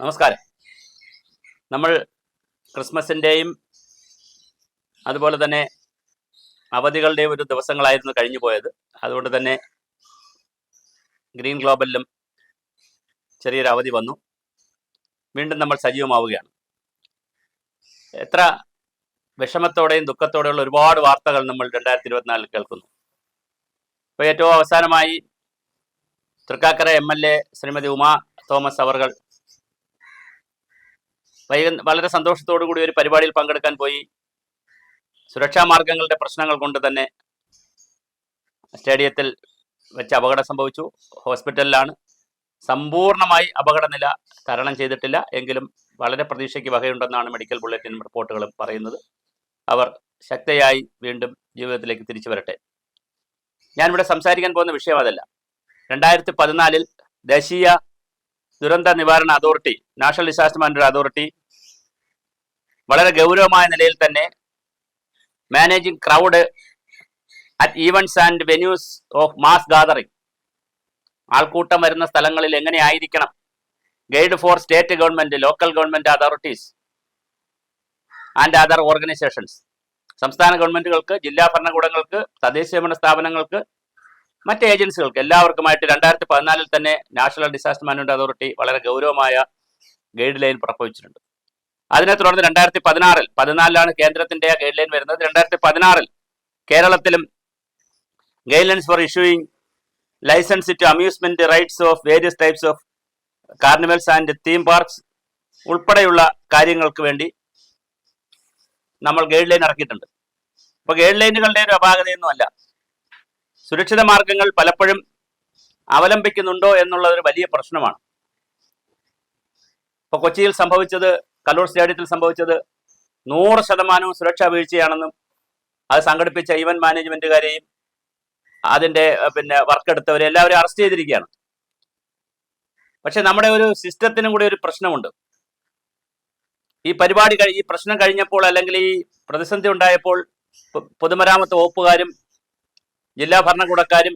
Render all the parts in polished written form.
നമസ്കാരം. നമ്മൾ ക്രിസ്മസിൻ്റെയും അതുപോലെ തന്നെ അവധികളുടെയും ഒരു ദിവസങ്ങളായിരുന്നു കഴിഞ്ഞു പോയത്. അതുകൊണ്ട് തന്നെ ഗ്രീൻ ഗ്ലോബലിലും ചെറിയൊരു അവധി വന്നു. വീണ്ടും നമ്മൾ സജീവമാവുകയാണ്. എത്ര വിഷമത്തോടെയും ദുഃഖത്തോടെയുള്ള ഒരുപാട് വാർത്തകൾ നമ്മൾ 2024 കേൾക്കുന്നു. ഇപ്പോൾ ഏറ്റവും അവസാനമായി തൃക്കാക്കര MLA ശ്രീമതി ഉമാ തോമസ് അവർകൾ വളരെ സന്തോഷത്തോടു കൂടി ഒരു പരിപാടിയിൽ പങ്കെടുക്കാൻ പോയി. സുരക്ഷാ മാർഗങ്ങളുടെ പ്രശ്നങ്ങൾ കൊണ്ട് തന്നെ സ്റ്റേഡിയത്തിൽ വെച്ച് അപകടം സംഭവിച്ചു. ഹോസ്പിറ്റലിലാണ്. സമ്പൂർണ്ണമായി അപകടനില തരണം ചെയ്തിട്ടില്ല എങ്കിലും വളരെ പ്രതീക്ഷയ്ക്ക് വകയുണ്ടെന്നാണ് മെഡിക്കൽ ബുള്ളറ്റിനും റിപ്പോർട്ടുകളും പറയുന്നത്. അവർ ശക്തയായി വീണ്ടും ജീവിതത്തിലേക്ക് തിരിച്ചു വരട്ടെ. ഞാനിവിടെ സംസാരിക്കാൻ പോകുന്ന വിഷയം അതല്ല. 2014 ദേശീയ ദുരന്ത നിവാരണ authority, national disaster management authority വളരെ ഗൗരവമായ നിലയിൽ തന്നെ managing crowd at events and venues of mass gathering, ആൾക്കൂട്ടം വരുന്ന സ്ഥലങ്ങളിൽ എങ്ങനെ ആയിരിക്കണം, guide four state government, local government authorities and other organisations, സംസ്ഥാന ഗവൺമെന്റുകൾക്ക്, ജില്ലാ ഭരണകൂടങ്ങൾക്ക്, തദ്ദേശഭരണ സ്ഥാപനങ്ങൾക്ക്, മറ്റ് ഏജൻസികൾക്ക് എല്ലാവർക്കുമായിട്ട് 2014 തന്നെ നാഷണൽ ഡിസാസ്റ്റർ മാനേജ്മെന്റ് അതോറിറ്റി വളരെ ഗൗരവമായ ഗൈഡ് ലൈൻ പുറപ്പെടുവിച്ചിട്ടുണ്ട്. അതിനെ തുടർന്ന് 2014 കേന്ദ്രത്തിന്റെ ഗൈഡ് ലൈൻ വരുന്നത്. 2016 കേരളത്തിലും guide lines for issuing licence to amusement rights of various types of carnivals and theme parks ഉൾപ്പെടെയുള്ള കാര്യങ്ങൾക്ക് വേണ്ടി നമ്മൾ ഗൈഡ് ലൈൻ ഇറക്കിയിട്ടുണ്ട്. അപ്പോൾ ഗൈഡ് ലൈനുകളുടെ ഒരു അപാകതയൊന്നുമല്ല, സുരക്ഷിത മാർഗങ്ങൾ പലപ്പോഴും അവലംബിക്കുന്നുണ്ടോ എന്നുള്ളത് ഒരു വലിയ പ്രശ്നമാണ്. ഇപ്പോൾ കൊച്ചിയിൽ സംഭവിച്ചത്, കലൂർ സ്റ്റേഡിയത്തിൽ സംഭവിച്ചത് 100% സുരക്ഷാ വീഴ്ചയാണെന്നും അത് സംഘടിപ്പിച്ച ഈവന്റ് മാനേജ്മെന്റുകാരെയും അതിൻ്റെ വർക്ക് എടുത്തവരെ എല്ലാവരും അറസ്റ്റ് ചെയ്തിരിക്കുകയാണ്. പക്ഷെ നമ്മുടെ ഒരു സിസ്റ്റത്തിനും കൂടി ഒരു പ്രശ്നമുണ്ട്. ഈ പരിപാടി ഈ പ്രശ്നം കഴിഞ്ഞപ്പോൾ അല്ലെങ്കിൽ ഈ പ്രതിസന്ധി ഉണ്ടായപ്പോൾ പൊതുമരാമത്ത് വകുപ്പുകാരും ജില്ലാ ഭരണകൂടക്കാരും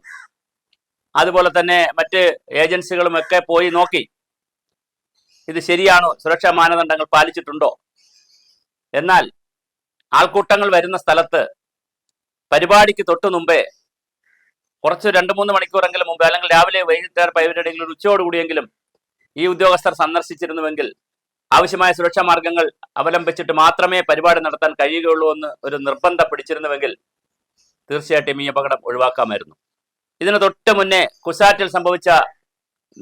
അതുപോലെ തന്നെ മറ്റ് ഏജൻസികളും ഒക്കെ പോയി നോക്കി ഇത് ശരിയാണോ, സുരക്ഷാ മാനദണ്ഡങ്ങൾ പാലിച്ചിട്ടുണ്ടോ. എന്നാൽ ആൾക്കൂട്ടങ്ങൾ വരുന്ന സ്ഥലത്ത് പരിപാടിക്ക് തൊട്ടു മുമ്പേ കുറച്ച് 2-3 മണിക്കൂറെങ്കിലും മുമ്പ്, അല്ലെങ്കിൽ രാവിലെ വൈകിട്ട് പരിപാടിയെങ്കിലും ഉച്ചയോടുകൂടിയെങ്കിലും ഈ ഉദ്യോഗസ്ഥർ സന്ദർശിച്ചിരുന്നുവെങ്കിൽ ആവശ്യമായ സുരക്ഷാ മാർഗങ്ങൾ അവലംബിച്ചിട്ട് മാത്രമേ പരിപാടി നടത്താൻ കഴിയുകയുള്ളൂ എന്ന് ഒരു നിർബന്ധം പിടിച്ചിരുന്നുവെങ്കിൽ തീർച്ചയായിട്ടും ഈ അപകടം ഒഴിവാക്കാമായിരുന്നു. ഇതിന് തൊട്ട് മുന്നേ കുസാറ്റിൽ സംഭവിച്ച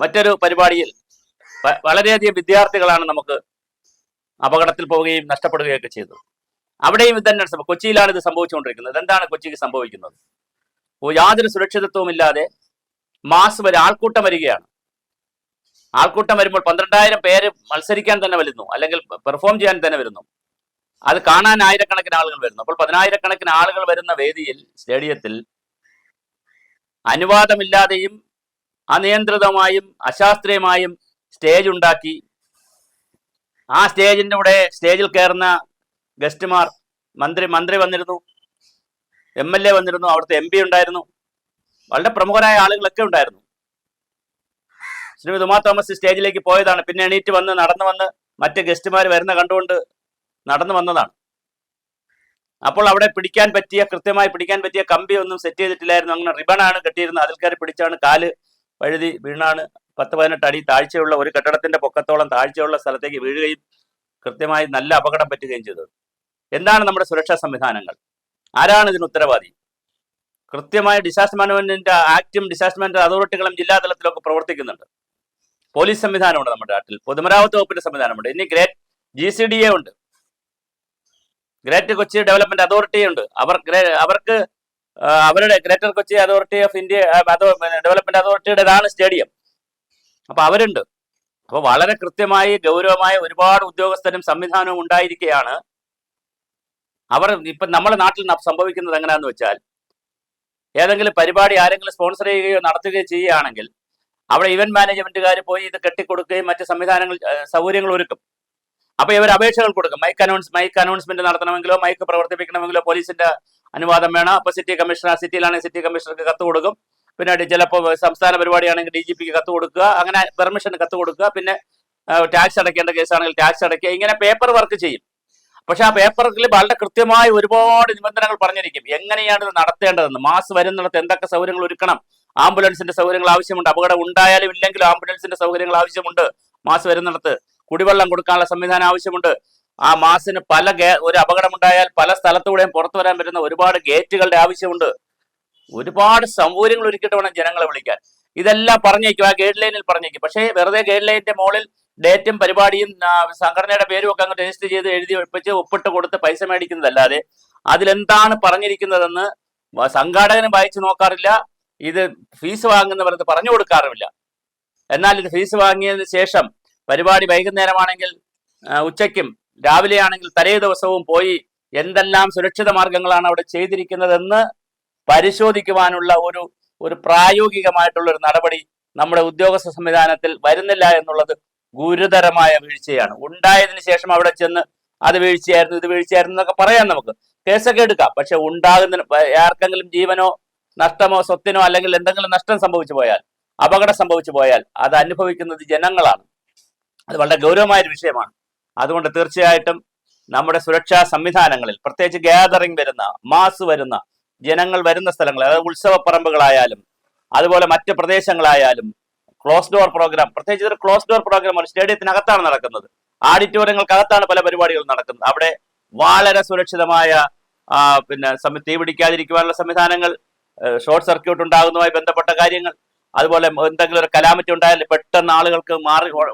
മറ്റൊരു പരിപാടിയിൽ വളരെയധികം വിദ്യാർത്ഥികളാണ് നമുക്ക് അപകടത്തിൽ പോവുകയും നഷ്ടപ്പെടുകയൊക്കെ ചെയ്തത്. അവിടെയും ഇത് തന്നെ. കൊച്ചിയിലാണ് ഇത് സംഭവിച്ചുകൊണ്ടിരിക്കുന്നത്. എന്താണ് കൊച്ചിക്ക് സംഭവിക്കുന്നത്? യാതൊരു സുരക്ഷിതത്വവും ഇല്ലാതെ ആൾക്കൂട്ടം വരികയാണ്. ആൾക്കൂട്ടം വരുമ്പോൾ 12,000 പേര് മത്സരിക്കാൻ തന്നെ വരുന്നു, അല്ലെങ്കിൽ പെർഫോം ചെയ്യാൻ തന്നെ വരുന്നു. അത് കാണാൻ ആയിരക്കണക്കിന് ആളുകൾ വരുന്നു. അപ്പോൾ 10,000-കണക്കിന് ആളുകൾ വരുന്ന വേദിയിൽ, സ്റ്റേഡിയത്തിൽ അനുവാദമില്ലാതെയും അനിയന്ത്രിതമായും അശാസ്ത്രീയമായും സ്റ്റേജ് ഉണ്ടാക്കി ആ സ്റ്റേജിൽ കയറുന്ന ഗസ്റ്റുമാർ, മന്ത്രി വന്നിരുന്നു, MLA വന്നിരുന്നു, അവിടുത്തെ MP ഉണ്ടായിരുന്നു, വളരെ പ്രമുഖരായ ആളുകളൊക്കെ ഉണ്ടായിരുന്നു. ശ്രീമതി ഉമാ തോമസ് സ്റ്റേജിലേക്ക് പോയതാണ്. പിന്നെ എണീറ്റ് വന്ന് നടന്നു വന്ന് മറ്റ് ഗസ്റ്റുമാർ വരുന്ന കണ്ടുകൊണ്ട് നടന്നു വന്നതാണ്. അപ്പോൾ അവിടെ കൃത്യമായി പിടിക്കാൻ പറ്റിയ കമ്പി ഒന്നും സെറ്റ് ചെയ്തിട്ടില്ലായിരുന്നു. അങ്ങനെ റിബണാണ് കെട്ടിയിരുന്നത്. അതിൽ കയറി പിടിച്ചാണ് കാല് വഴുതി വീണാണ് 10-18 അടി താഴ്ചയുള്ള, ഒരു കെട്ടിടത്തിന്റെ പൊക്കത്തോളം താഴ്ചയുള്ള സ്ഥലത്തേക്ക് വീഴുകയും കൃത്യമായി നല്ല അപകടം പറ്റുകയും ചെയ്തത്. എന്താണ് നമ്മുടെ സുരക്ഷാ സംവിധാനങ്ങൾ? ആരാണ് ഇതിന് ഉത്തരവാദി? കൃത്യമായ ഡിസാസ്റ്റർ മാനേജ്മെന്റിന്റെ ആക്റ്റും ഡിസാസ്റ്റർ മാനേജ്മെന്റ് അതോറിറ്റികളും ജില്ലാതലത്തിലൊക്കെ പ്രവർത്തിക്കുന്നുണ്ട്. പോലീസ് സംവിധാനമുണ്ട് നമ്മുടെ നാട്ടിൽ, പൊതുമരാമത്ത് വകുപ്പിന്റെ സംവിധാനമുണ്ട്, ഇനി GCDA ഉണ്ട്, ഗ്രേറ്റർ കൊച്ചി ഡെവലപ്മെന്റ് അതോറിറ്റി ഉണ്ട്. അവർക്ക് അവരുടെ greater Kochi authority of India development അതോറിറ്റിയുടേതാണ് സ്റ്റേഡിയം. അപ്പൊ അവരുണ്ട്. അപ്പോൾ വളരെ കൃത്യമായി ഗൗരവമായ ഒരുപാട് ഉദ്യോഗസ്ഥരും സംവിധാനവും ഉണ്ടായിരിക്കുകയാണ്. ഇപ്പൊ നമ്മുടെ നാട്ടിൽ സംഭവിക്കുന്നത് എങ്ങനെയാന്ന് വെച്ചാൽ, ഏതെങ്കിലും പരിപാടി ആരെങ്കിലും സ്പോൺസർ ചെയ്യുകയോ നടത്തുകയോ ചെയ്യുകയാണെങ്കിൽ അവിടെ ഇവന്റ് മാനേജ്മെന്റുകാർ പോയി ഇത് കെട്ടിക്കൊടുക്കുകയും മറ്റ് സൗകര്യങ്ങൾ ഒരുക്കും. അപ്പൊ ഇവർ അപേക്ഷകൾ കൊടുക്കും. മൈക്ക് അനൗൺസ്മെന്റ് നടത്തണമെങ്കിലോ മൈക്ക് പ്രവർത്തിപ്പിക്കണമെങ്കിലോ പോലീസിന്റെ അനുവാദം വേണം. അപ്പൊ സിറ്റിയിലാണെങ്കിൽ സിറ്റി കമ്മീഷണർക്ക് കത്ത് കൊടുക്കും. പിന്നെ ചിലപ്പോൾ സംസ്ഥാന പരിപാടിയാണെങ്കിൽ DGPക്ക് കത്ത് കൊടുക്കുക, അങ്ങനെ പെർമിഷൻ കത്ത് കൊടുക്കുക. പിന്നെ ടാക്സ് അടയ്ക്കേണ്ട കേസാണെങ്കിൽ ടാക്സ് അടയ്ക്കുക, ഇങ്ങനെ പേപ്പർ വർക്ക് ചെയ്യും. പക്ഷെ ആ പേപ്പറിൽ വളരെ കൃത്യമായി ഒരുപാട് നിബന്ധനകൾ പറഞ്ഞിരിക്കും എങ്ങനെയാണ് ഇത് നടത്തേണ്ടതെന്ന്. മാസ് വരുന്നിടത്ത് എന്തൊക്കെ സൗകര്യങ്ങൾ ഒരുക്കണം, ആംബുലൻസിന്റെ സൗകര്യങ്ങൾ ആവശ്യമുണ്ട്, അപകടം ഉണ്ടായാലും ഇല്ലെങ്കിലും ആംബുലൻസിന്റെ സൗകര്യങ്ങൾ ആവശ്യമുണ്ട്, മാസ് വരുന്നിടത്ത് കുടിവെള്ളം കൊടുക്കാനുള്ള സംവിധാനം ആവശ്യമുണ്ട്, ആ മാസിന് ഒരു അപകടമുണ്ടായാൽ പല സ്ഥലത്തൂടെയും പുറത്തു വരാൻ പറ്റുന്ന ഒരുപാട് ഗേറ്റുകളുടെ ആവശ്യമുണ്ട്. ഒരുപാട് സൗകര്യങ്ങൾ ഒരുക്കിയിട്ട് വേണം ജനങ്ങളെ വിളിക്കാൻ. ഇതെല്ലാം പറഞ്ഞേക്കും, ആ ഗൈഡ് ലൈനിൽ പറഞ്ഞേക്കും. പക്ഷേ വെറുതെ ഗൈഡ് ലൈനിന്റെ മുകളിൽ ഡേറ്റും പരിപാടിയും സംഘടനയുടെ പേരും ഒക്കെ അങ്ങ് രജിസ്റ്റർ ചെയ്ത് എഴുതി വെപ്പിച്ച് ഒപ്പിട്ട് കൊടുത്ത് പൈസ മേടിക്കുന്നതല്ലാതെ അതിലെന്താണ് പറഞ്ഞിരിക്കുന്നതെന്ന് സംഘാടകനും വായിച്ചു നോക്കാറില്ല. ഇത് ഫീസ് വാങ്ങുന്നവർക്ക് പറഞ്ഞു കൊടുക്കാറുമില്ല. എന്നാൽ ഇത് ഫീസ് വാങ്ങിയതിന് ശേഷം പരിപാടി വൈകുന്നേരമാണെങ്കിൽ ഉച്ചയ്ക്കും രാവിലെ ആണെങ്കിൽ തലേ ദിവസവും പോയി എന്തെല്ലാം സുരക്ഷിത മാർഗങ്ങളാണ് അവിടെ ചെയ്തിരിക്കുന്നതെന്ന് പരിശോധിക്കുവാനുള്ള ഒരു പ്രായോഗികമായിട്ടുള്ള ഒരു നടപടി നമ്മുടെ ഉദ്യോഗസ്ഥ സംവിധാനത്തിൽ വരുന്നില്ല എന്നുള്ളത് ഗുരുതരമായ വീഴ്ചയാണ്. ഉണ്ടായതിനു ശേഷം അവിടെ ചെന്ന് അത് വീഴ്ചയായിരുന്നു, ഇത് വീഴ്ചയായിരുന്നു എന്നൊക്കെ പറയാം, നമുക്ക് കേസൊക്കെ എടുക്കാം. പക്ഷെ ഉണ്ടാകുന്ന ആർക്കെങ്കിലും ജീവനോ നഷ്ടമോ സ്വത്തിനോ അല്ലെങ്കിൽ എന്തെങ്കിലും നഷ്ടം സംഭവിച്ചു പോയാൽ, അപകടം സംഭവിച്ചു പോയാൽ അത് അനുഭവിക്കുന്നത് ജനങ്ങളാണ്. അത് വളരെ ഗൗരവമായൊരു വിഷയമാണ്. അതുകൊണ്ട് തീർച്ചയായിട്ടും നമ്മുടെ സുരക്ഷാ സംവിധാനങ്ങളിൽ, പ്രത്യേകിച്ച് ഗ്യാതറിംഗ് വരുന്ന, മാസ് വരുന്ന, ജനങ്ങൾ വരുന്ന സ്ഥലങ്ങൾ, അതായത് ഉത്സവപ്പറമ്പുകളായാലും അതുപോലെ മറ്റ് പ്രദേശങ്ങളായാലും ക്ലോസ് ഡോർ പ്രോഗ്രാം, പ്രത്യേകിച്ച് ഇതൊരു ക്ലോസ് ഡോർ പ്രോഗ്രാം ആണ്, സ്റ്റേഡിയത്തിനകത്താണ് നടക്കുന്നത്, ആഡിറ്റോറിയങ്ങൾക്കകത്താണ് പല പരിപാടികളും നടക്കുന്നത്. അവിടെ വളരെ സുരക്ഷിതമായ തീ പിടിക്കാതിരിക്കുവാനുള്ള സംവിധാനങ്ങൾ, ഷോർട്ട് സർക്യൂട്ട് ഉണ്ടാകുന്നതുമായി ബന്ധപ്പെട്ട കാര്യങ്ങൾ, അതുപോലെ എന്തെങ്കിലും ഒരു കലാമിറ്റി ഉണ്ടായാൽ പെട്ടെന്ന് ആളുകൾക്ക്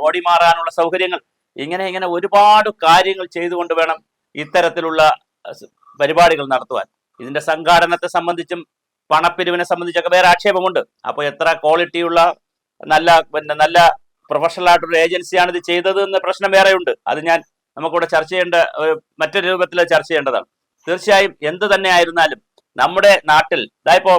ഓടി മാറാനുള്ള സൗകര്യങ്ങൾ, ഇങ്ങനെ ഒരുപാട് കാര്യങ്ങൾ ചെയ്തുകൊണ്ട് വേണം ഇത്തരത്തിലുള്ള പരിപാടികൾ നടത്തുവാൻ. ഇതിന്റെ സംഘാടനത്തെ സംബന്ധിച്ചും പണപ്പിരിവിനെ സംബന്ധിച്ചൊക്കെ വേറെ ആക്ഷേപമുണ്ട്. അപ്പോൾ എത്ര ക്വാളിറ്റിയുള്ള നല്ല പ്രൊഫഷണൽ ആയിട്ടുള്ള ഏജൻസിയാണ് ഇത് ചെയ്തത് എന്ന പ്രശ്നം വേറെയുണ്ട്. അത് നമുക്കിവിടെ ചർച്ച ചെയ്യേണ്ട, മറ്റൊരു രൂപത്തിൽ ചർച്ച ചെയ്യേണ്ടതാണ്. തീർച്ചയായും എന്ത് തന്നെ ആയിരുന്നാലും നമ്മുടെ നാട്ടിൽ ഇതായിപ്പോ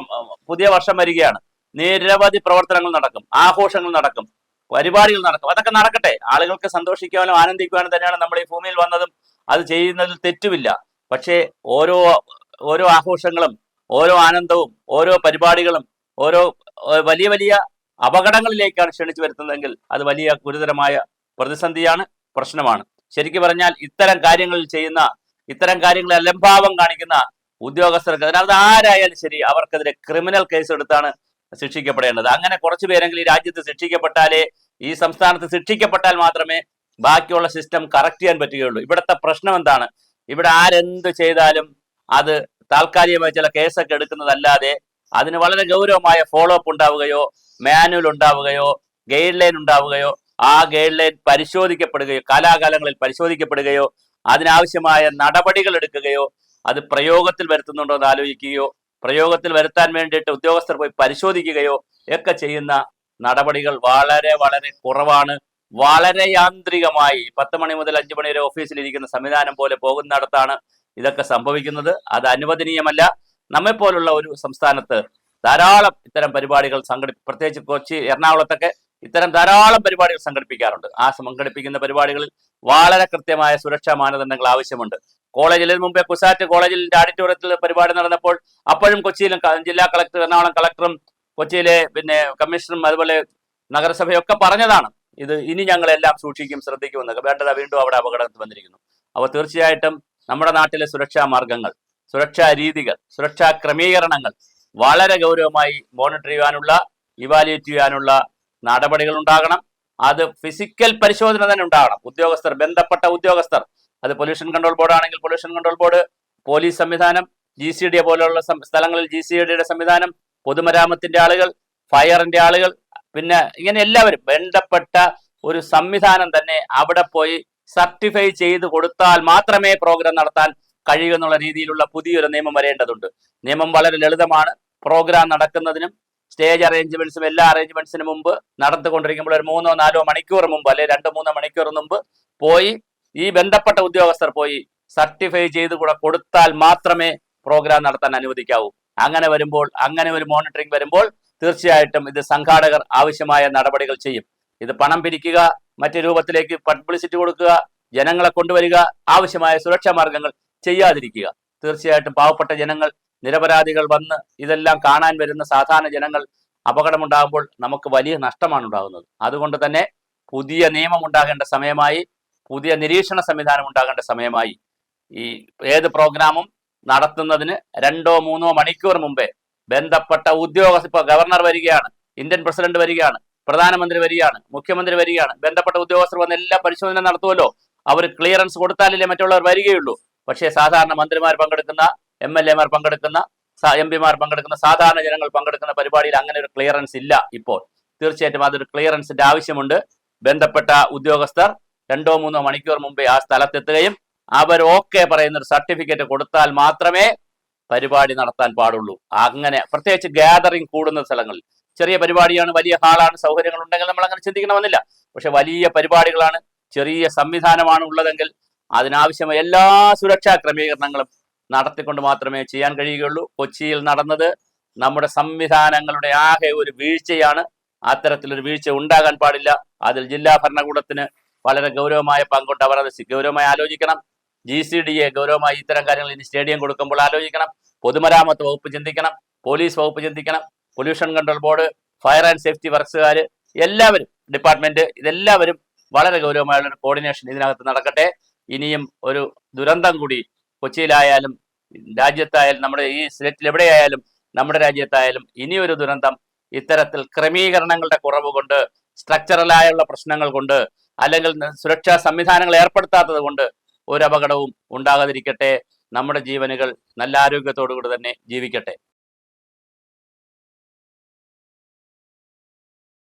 പുതിയ വർഷം വരികയാണ്, നിരവധി പ്രവർത്തനങ്ങൾ നടക്കും, ആഘോഷങ്ങൾ നടക്കും, പരിപാടികൾ നടക്കും. അതൊക്കെ നടക്കട്ടെ, ആളുകൾക്ക് സന്തോഷിക്കുവാനും ആനന്ദിക്കുവാനും തന്നെയാണ് നമ്മൾ ഈ ഭൂമിയിൽ വന്നതും. അത് ചെയ്യുന്നതിൽ തെറ്റുമില്ല. പക്ഷേ ഓരോ ആഘോഷങ്ങളും, ഓരോ ആനന്ദവും, ഓരോ പരിപാടികളും വലിയ വലിയ അപകടങ്ങളിലേക്കാണ് ക്ഷണിച്ചു വരുത്തുന്നതെങ്കിൽ അത് വലിയ ഗുരുതരമായ പ്രതിസന്ധിയാണ്, പ്രശ്നമാണ്. ശരിക്കും പറഞ്ഞാൽ ഇത്തരം കാര്യങ്ങളിൽ അലംഭാവം കാണിക്കുന്ന ഉദ്യോഗസ്ഥർക്ക്, അതിനകത്ത് ആരായാലും ശരി, അവർക്കെതിരെ ക്രിമിനൽ കേസ് എടുത്താണ് ശിക്ഷിക്കപ്പെടേണ്ടത്. അങ്ങനെ കുറച്ചു പേരെങ്കിലും ഈ രാജ്യത്ത് ശിക്ഷിക്കപ്പെട്ടാലേ, ഈ സംസ്ഥാനത്ത് ശിക്ഷിക്കപ്പെട്ടാൽ മാത്രമേ ബാക്കിയുള്ള സിസ്റ്റം കറക്റ്റ് ചെയ്യാൻ പറ്റുകയുള്ളൂ. ഇവിടുത്തെ പ്രശ്നം എന്താണ്? ഇവിടെ ആരെന്ത് ചെയ്താലും അത് താൽക്കാലികമായി ചില കേസൊക്കെ എടുക്കുന്നതല്ലാതെ അതിന് വളരെ ഗൗരവമായ ഫോളോ അപ്പ് ഉണ്ടാവുകയോ, മാനുവൽ ഉണ്ടാവുകയോ, ഗൈഡ് ലൈൻ ഉണ്ടാവുകയോ, ആ ഗൈഡ് ലൈൻ പരിശോധിക്കപ്പെടുകയോ, കാലാകാലങ്ങളിൽ പരിശോധിക്കപ്പെടുകയോ, അതിനാവശ്യമായ നടപടികൾ എടുക്കുകയോ, അത് പ്രയോഗത്തിൽ വരുത്തുന്നുണ്ടോ എന്ന് ആലോചിക്കുകയോ, പ്രയോഗത്തിൽ വരുത്താൻ വേണ്ടിയിട്ട് ഉദ്യോഗസ്ഥർ പോയി പരിശോധിക്കുകയോ ഒക്കെ ചെയ്യുന്ന നടപടികൾ വളരെ വളരെ കുറവാണ്. വളരെ യാന്ത്രികമായി 10 മണി മുതൽ 5 മണി വരെ ഓഫീസിലിരിക്കുന്ന സംവിധാനം പോലെ പോകുന്നിടത്താണ് ഇതൊക്കെ സംഭവിക്കുന്നത്. അത് അനുവദനീയമല്ല. നമ്മെപ്പോലുള്ള ഒരു സംസ്ഥാനത്ത് ധാരാളം ഇത്തരം പരിപാടികൾ പ്രത്യേകിച്ച് കൊച്ചി, എറണാകുളത്തൊക്കെ ഇത്തരം ധാരാളം പരിപാടികൾ സംഘടിപ്പിക്കാറുണ്ട്. ആ സംഘടിപ്പിക്കുന്ന പരിപാടികളിൽ വളരെ കൃത്യമായ സുരക്ഷാ മാനദണ്ഡങ്ങൾ ആവശ്യമുണ്ട്. കോളേജിൽ മുമ്പേ കുസാറ്റ് കോളേജിന്റെ ഓഡിറ്റോറിയത്തിൽ പരിപാടി നടന്നപ്പോൾ അപ്പോഴും കൊച്ചിയിലും ജില്ലാ കളക്ടർ, എറണാകുളം കളക്ടറും കൊച്ചിയിലെ കമ്മീഷണറും അതുപോലെ നഗരസഭയൊക്കെ പറഞ്ഞതാണ്, ഇത് ഇനി ഞങ്ങളെല്ലാം സൂക്ഷിക്കും, ശ്രദ്ധിക്കുമെന്നൊക്കെ. വേണ്ടതാ വീണ്ടും അവിടെ അപകടത്തിൽ വന്നിരിക്കുന്നു. അപ്പോൾ തീർച്ചയായിട്ടും നമ്മുടെ നാട്ടിലെ സുരക്ഷാ മാർഗങ്ങൾ, സുരക്ഷാ രീതികൾ, സുരക്ഷാ ക്രമീകരണങ്ങൾ വളരെ ഗൗരവമായി മോണിറ്റർ ചെയ്യാനുള്ള, ഇവാലുവേറ്റ് ചെയ്യാനുള്ള നടപടികൾ ഉണ്ടാകണം. അത് ഫിസിക്കൽ പരിശോധന തന്നെ ഉണ്ടാകണം. ബന്ധപ്പെട്ട ഉദ്യോഗസ്ഥർ, അത് പൊല്യൂഷൻ കൺട്രോൾ ബോർഡ് ആണെങ്കിൽ പൊല്യൂഷൻ കൺട്രോൾ ബോർഡ്, പോലീസ് സംവിധാനം, GCD പോലുള്ള സ്ഥലങ്ങളിൽ GCDയുടെ സംവിധാനം, പൊതുമരാമത്തിന്റെ ആളുകൾ, ഫയറിന്റെ ആളുകൾ, പിന്നെ ഇങ്ങനെ എല്ലാവരും ബന്ധപ്പെട്ട ഒരു സംവിധാനം തന്നെ അവിടെ പോയി സർട്ടിഫൈ ചെയ്ത് കൊടുത്താൽ മാത്രമേ പ്രോഗ്രാം നടത്താൻ കഴിയുമെന്നുള്ള രീതിയിലുള്ള പുതിയൊരു നിയമം വരേണ്ടതുണ്ട്. നിയമം വളരെ ലളിതമാണ്. പ്രോഗ്രാം നടക്കുന്നതിനും സ്റ്റേജ് അറേഞ്ച്മെന്റ്സും എല്ലാ അറേഞ്ച്മെന്റ്സിനും മുമ്പ്, നടത്തിക്കൊണ്ടിരിക്കുമ്പോൾ ഒരു 3-4 മണിക്കൂർ മുമ്പ്, അല്ലെ 2-3 മണിക്കൂർ മുമ്പ് പോയി ഈ ബന്ധപ്പെട്ട ഉദ്യോഗസ്ഥർ പോയി സർട്ടിഫൈ ചെയ്ത് കൂടെ കൊടുത്താൽ മാത്രമേ പ്രോഗ്രാം നടത്താൻ അനുവദിക്കാവൂ. അങ്ങനെ ഒരു മോണിറ്ററിംഗ് വരുമ്പോൾ തീർച്ചയായിട്ടും ഇത് സംഘാടകർ ആവശ്യമായ നടപടികൾ ചെയ്യും. ഇത് പണം പിരിക്കുക, മറ്റു രൂപത്തിലേക്ക് പബ്ലിസിറ്റി കൊടുക്കുക, ജനങ്ങളെ കൊണ്ടുവരിക, ആവശ്യമായ സുരക്ഷാ മാർഗങ്ങൾ ചെയ്യാതിരിക്കുക. തീർച്ചയായിട്ടും പാവപ്പെട്ട ജനങ്ങൾ, നിരപരാധികൾ വന്ന് ഇതെല്ലാം കാണാൻ വരുന്ന സാധാരണ ജനങ്ങൾ അപകടമുണ്ടാകുമ്പോൾ നമുക്ക് വലിയ നഷ്ടമാണ് ഉണ്ടാകുന്നത്. അതുകൊണ്ട് തന്നെ പുതിയ നിയമം ഉണ്ടാകേണ്ട സമയമായി, പുതിയ നിരീക്ഷണ സംവിധാനം ഉണ്ടാകേണ്ട സമയമായി. ഈ ഏത് പ്രോഗ്രാമും നടത്തുന്നതിന് 2-3 മണിക്കൂർ മുമ്പേ ബന്ധപ്പെട്ട ഉദ്യോഗസ്ഥർ, ഇപ്പൊ ഗവർണർ വരികയാണ്, ഇന്ത്യൻ പ്രസിഡന്റ് വരികയാണ്, പ്രധാനമന്ത്രി വരികയാണ്, മുഖ്യമന്ത്രി വരികയാണ്, ബന്ധപ്പെട്ട ഉദ്യോഗസ്ഥർ വന്ന് എല്ലാ പരിശോധന നടത്തുമല്ലോ. അവർ ക്ലിയറൻസ് കൊടുത്താലല്ലേ മറ്റുള്ളവർ വരികയുള്ളൂ. പക്ഷേ സാധാരണ മന്ത്രിമാർ പങ്കെടുക്കുന്ന, MLA മാർ പങ്കെടുക്കുന്ന, MP മാർ പങ്കെടുക്കുന്ന, സാധാരണ ജനങ്ങൾ പങ്കെടുക്കുന്ന പരിപാടിയിൽ അങ്ങനെ ഒരു ക്ലിയറൻസ് ഇല്ല ഇപ്പോൾ. തീർച്ചയായിട്ടും അതൊരു ക്ലിയറൻസിന്റെ ആവശ്യമുണ്ട്. ബന്ധപ്പെട്ട ഉദ്യോഗസ്ഥർ 2-3 മണിക്കൂർ മുമ്പേ ആ സ്ഥലത്തെത്തുകയും അവർ ഓക്കെ പറയുന്ന ഒരു സർട്ടിഫിക്കറ്റ് കൊടുത്താൽ മാത്രമേ പരിപാടി നടത്താൻ പാടുള്ളൂ. അങ്ങനെ പ്രത്യേകിച്ച് ഗ്യാതറിംഗ് കൂടുന്ന സ്ഥലങ്ങളിൽ, ചെറിയ പരിപാടിയാണ്, വലിയ ഹാളാണ്, സൗകര്യങ്ങൾ ഉണ്ടെങ്കിൽ നമ്മൾ അങ്ങനെ ചിന്തിക്കണമെന്നില്ല. പക്ഷെ വലിയ പരിപാടികളാണ്, ചെറിയ സംവിധാനമാണ് ഉള്ളതെങ്കിൽ അതിനാവശ്യമായ എല്ലാ സുരക്ഷാ ക്രമീകരണങ്ങളും നടത്തിക്കൊണ്ട് മാത്രമേ ചെയ്യാൻ കഴിയുകയുള്ളൂ. കൊച്ചിയിൽ നടന്നത് നമ്മുടെ സംവിധാനങ്ങളുടെ ആകെ ഒരു വീഴ്ചയാണ്. അത്തരത്തിലൊരു വീഴ്ച ഉണ്ടാകാൻ പാടില്ല. അതിൽ ജില്ലാ ഭരണകൂടത്തിന് വളരെ ഗൗരവമായ പങ്കുണ്ട്. അവർ അത് ഗൗരവമായി ആലോചിക്കണം. GCDA ഗൗരവമായി ഇത്തരം കാര്യങ്ങൾ ഇനി സ്റ്റേഡിയം കൊടുക്കുമ്പോൾ ആലോചിക്കണം. പൊതുമരാമത്ത് വകുപ്പ് ചിന്തിക്കണം, പോലീസ് വകുപ്പ് ചിന്തിക്കണം, pollution control board, fire and safety വർക്സുകാർ, എല്ലാവരും, ഡിപ്പാർട്ട്മെന്റ്, ഇതെല്ലാവരും വളരെ ഗൗരവമായുള്ള കോർഡിനേഷൻ ഇതിനകത്ത് നടക്കട്ടെ. ഇനിയും ഒരു ദുരന്തം കൂടി കൊച്ചിയിലായാലും രാജ്യത്തായാലും നമ്മുടെ ഈ സ്റ്റേറ്റിൽ എവിടെയായാലും നമ്മുടെ രാജ്യത്തായാലും ഇനിയൊരു ദുരന്തം ഇത്തരത്തിൽ ക്രമീകരണങ്ങളുടെ കുറവ് കൊണ്ട്, സ്ട്രക്ചറലായുള്ള പ്രശ്നങ്ങൾ കൊണ്ട്, അല്ലെങ്കിൽ സുരക്ഷാ സംവിധാനങ്ങൾ ഏർപ്പെടുത്താത്തത് കൊണ്ട് ഒരു അപകടവും ഉണ്ടാകാതിരിക്കട്ടെ. നമ്മുടെ ജീവനുകൾ നല്ല ആരോഗ്യത്തോടു കൂടി തന്നെ ജീവിക്കട്ടെ.